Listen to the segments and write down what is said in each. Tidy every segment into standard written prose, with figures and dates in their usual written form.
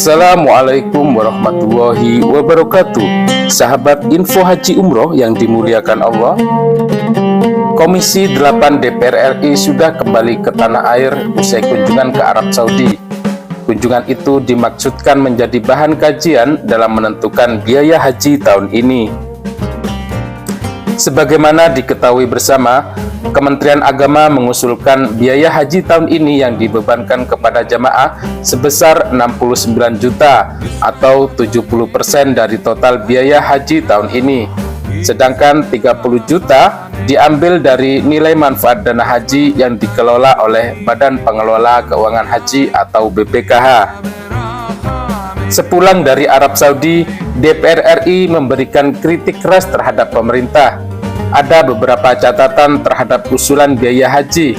Assalamualaikum warahmatullahi wabarakatuh. Sahabat info haji umroh yang dimuliakan Allah, Komisi 8 DPR RI sudah kembali ke tanah air usai kunjungan ke Arab Saudi. Kunjungan itu dimaksudkan menjadi bahan kajian dalam menentukan biaya haji tahun ini. Sebagaimana diketahui bersama, Kementerian Agama mengusulkan biaya haji tahun ini yang dibebankan kepada jamaah sebesar 69 juta atau 70% dari total biaya haji tahun ini. Sedangkan 30 juta diambil dari nilai manfaat dana haji yang dikelola oleh Badan Pengelola Keuangan Haji atau BPKH. Sepulang dari Arab Saudi, DPR RI memberikan kritik keras terhadap pemerintah. Ada beberapa catatan terhadap usulan biaya haji.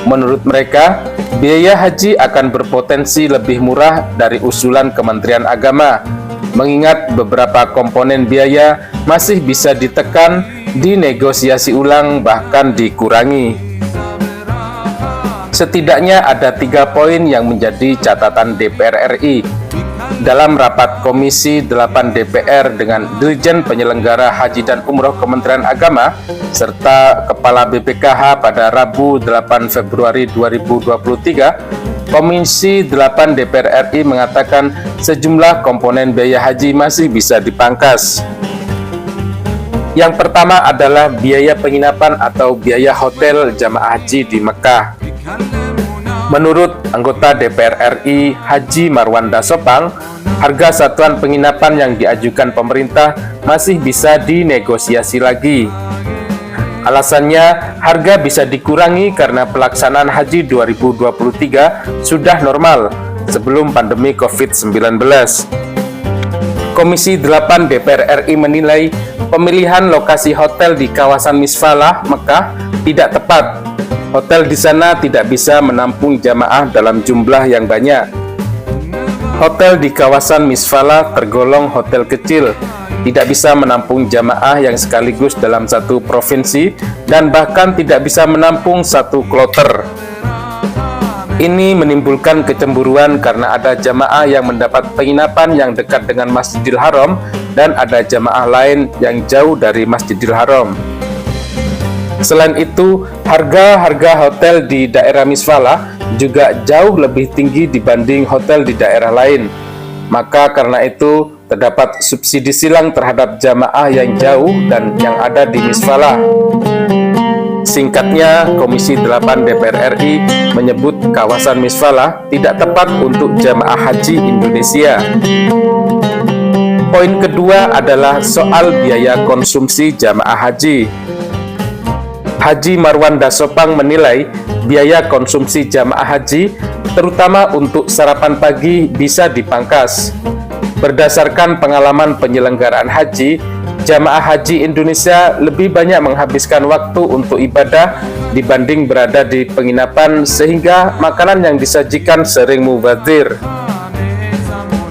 Menurut mereka, biaya haji akan berpotensi lebih murah dari usulan Kementerian Agama, mengingat beberapa komponen biaya masih bisa ditekan, dinegosiasi ulang, bahkan dikurangi. Setidaknya ada 3 poin yang menjadi catatan DPR RI. Dalam rapat Komisi 8 DPR dengan Dirjen Penyelenggara Haji dan Umroh Kementerian Agama serta Kepala BPKH pada Rabu 8 Februari 2023, Komisi 8 DPR RI mengatakan sejumlah komponen biaya haji masih bisa dipangkas. Yang pertama adalah biaya penginapan atau biaya hotel jamaah haji di Mekah. Menurut anggota DPR RI Haji Marwanda Sopang, harga satuan penginapan yang diajukan pemerintah masih bisa dinegosiasi lagi. Alasannya, harga bisa dikurangi karena pelaksanaan haji 2023 sudah normal sebelum pandemi COVID-19. Komisi 8 DPR RI menilai pemilihan lokasi hotel di kawasan Misfalah, Mekah tidak tepat. Hotel di sana tidak bisa menampung jamaah dalam jumlah yang banyak. Hotel di kawasan Misfalah tergolong hotel kecil, tidak bisa menampung jamaah yang sekaligus dalam satu provinsi dan bahkan tidak bisa menampung satu kloter. Ini menimbulkan kecemburuan karena ada jamaah yang mendapat penginapan yang dekat dengan Masjidil Haram dan ada jamaah lain yang jauh dari Masjidil Haram. Selain itu, harga hotel di daerah Misfalah juga jauh lebih tinggi dibanding hotel di daerah lain. Maka karena itu, terdapat subsidi silang terhadap jamaah yang jauh dan yang ada di Misfalah. Singkatnya, Komisi 8 DPR RI menyebut kawasan Misfalah tidak tepat untuk jamaah haji Indonesia. Poin kedua adalah soal biaya konsumsi jamaah haji. Haji Marwanda Sopang menilai biaya konsumsi jamaah haji, terutama untuk sarapan pagi, bisa dipangkas. Berdasarkan pengalaman penyelenggaraan haji, jamaah haji Indonesia lebih banyak menghabiskan waktu untuk ibadah dibanding berada di penginapan, sehingga makanan yang disajikan sering mubazir.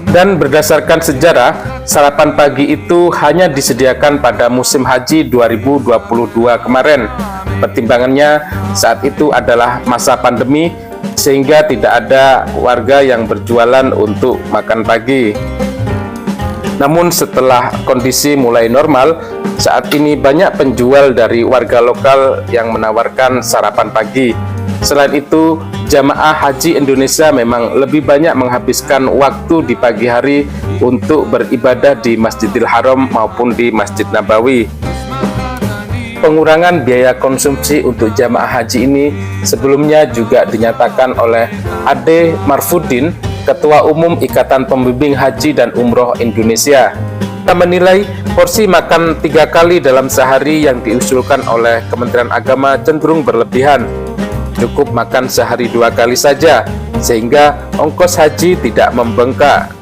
Dan berdasarkan sejarah, sarapan pagi itu hanya disediakan pada musim haji 2022 kemarin. Pertimbangannya saat itu adalah masa pandemi, sehingga tidak ada warga yang berjualan untuk makan pagi. Namun setelah kondisi mulai normal, saat ini banyak penjual dari warga lokal yang menawarkan sarapan pagi. Selain itu, jamaah haji Indonesia memang lebih banyak menghabiskan waktu di pagi hari untuk beribadah di Masjidil Haram maupun di Masjid Nabawi. Pengurangan biaya konsumsi untuk jamaah haji ini sebelumnya juga dinyatakan oleh Ade Marfuddin, Ketua Umum Ikatan Pembimbing Haji dan Umroh Indonesia. Kita menilai porsi makan 3 kali dalam sehari yang diusulkan oleh Kementerian Agama cenderung berlebihan. Cukup makan sehari 2 kali saja, sehingga ongkos haji tidak membengkak.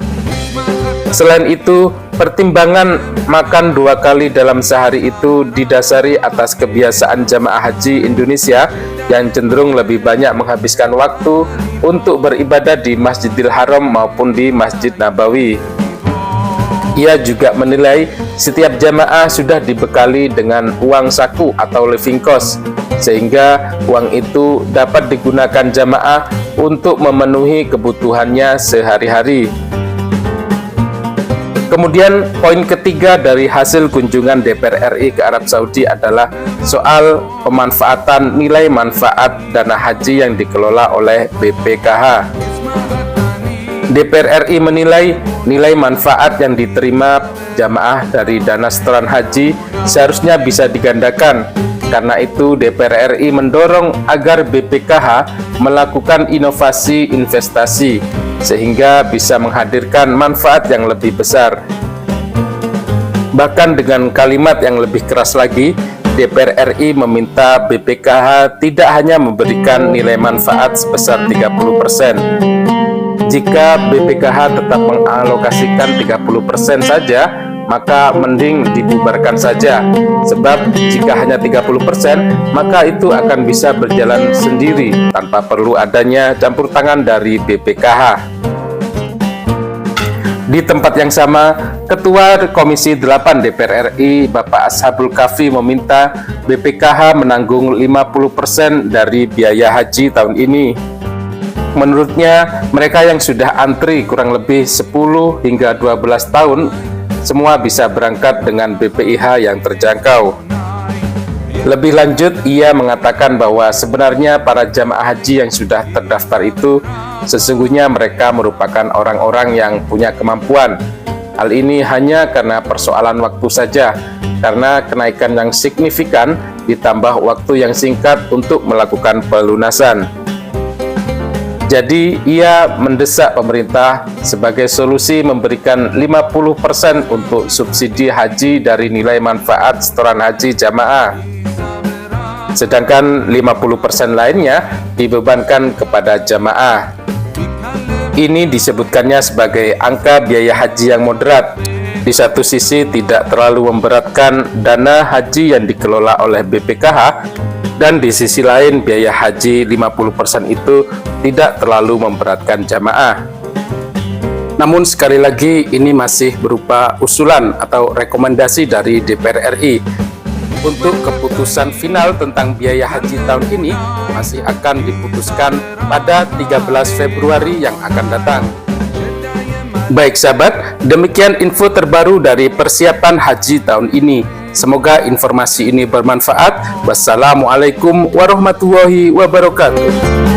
Selain itu, pertimbangan makan 2 kali dalam sehari itu didasari atas kebiasaan jamaah haji Indonesia yang cenderung lebih banyak menghabiskan waktu untuk beribadah di Masjidil Haram maupun di Masjid Nabawi. Ia juga menilai setiap jamaah sudah dibekali dengan uang saku atau living cost, sehingga uang itu dapat digunakan jamaah untuk memenuhi kebutuhannya sehari-hari. Kemudian poin ketiga dari hasil kunjungan DPR RI ke Arab Saudi adalah soal pemanfaatan nilai manfaat dana haji yang dikelola oleh BPKH. DPR RI menilai nilai manfaat yang diterima jamaah dari dana setoran haji seharusnya bisa digandakan. Karena itu DPR RI mendorong agar BPKH melakukan inovasi investasi sehingga bisa menghadirkan manfaat yang lebih besar. Bahkan dengan kalimat yang lebih keras lagi, DPR RI meminta BPKH tidak hanya memberikan nilai manfaat sebesar 30%. Jika BPKH tetap mengalokasikan 30% saja, maka mending dibubarkan saja. Sebab jika hanya 30%, maka itu akan bisa berjalan sendiri tanpa perlu adanya campur tangan dari BPKH. Di tempat yang sama, Ketua Komisi 8 DPR RI, Bapak Ashabul Kafi, meminta BPKH menanggung 50% dari biaya haji tahun ini. Menurutnya, mereka yang sudah antri kurang lebih 10 hingga 12 tahun, semua bisa berangkat dengan BPIH yang terjangkau. Lebih lanjut, ia mengatakan bahwa sebenarnya para jamaah haji yang sudah terdaftar itu sesungguhnya mereka merupakan orang-orang yang punya kemampuan. Hal ini hanya karena persoalan waktu saja, karena kenaikan yang signifikan ditambah waktu yang singkat untuk melakukan pelunasan. Jadi, ia mendesak pemerintah sebagai solusi memberikan 50% untuk subsidi haji dari nilai manfaat setoran haji jamaah. Sedangkan 50% lainnya dibebankan kepada jamaah. Ini disebutkannya sebagai angka biaya haji yang moderat. Di satu sisi tidak terlalu memberatkan dana haji yang dikelola oleh BPKH, dan di sisi lain biaya haji 50% itu tidak terlalu memberatkan jamaah. Namun sekali lagi ini masih berupa usulan atau rekomendasi dari DPR RI. Untuk keputusan final tentang biaya haji tahun ini masih akan diputuskan pada 13 Februari yang akan datang. Baik sahabat, demikian info terbaru dari persiapan haji tahun ini. Semoga informasi ini bermanfaat. Wassalamualaikum warahmatullahi wabarakatuh.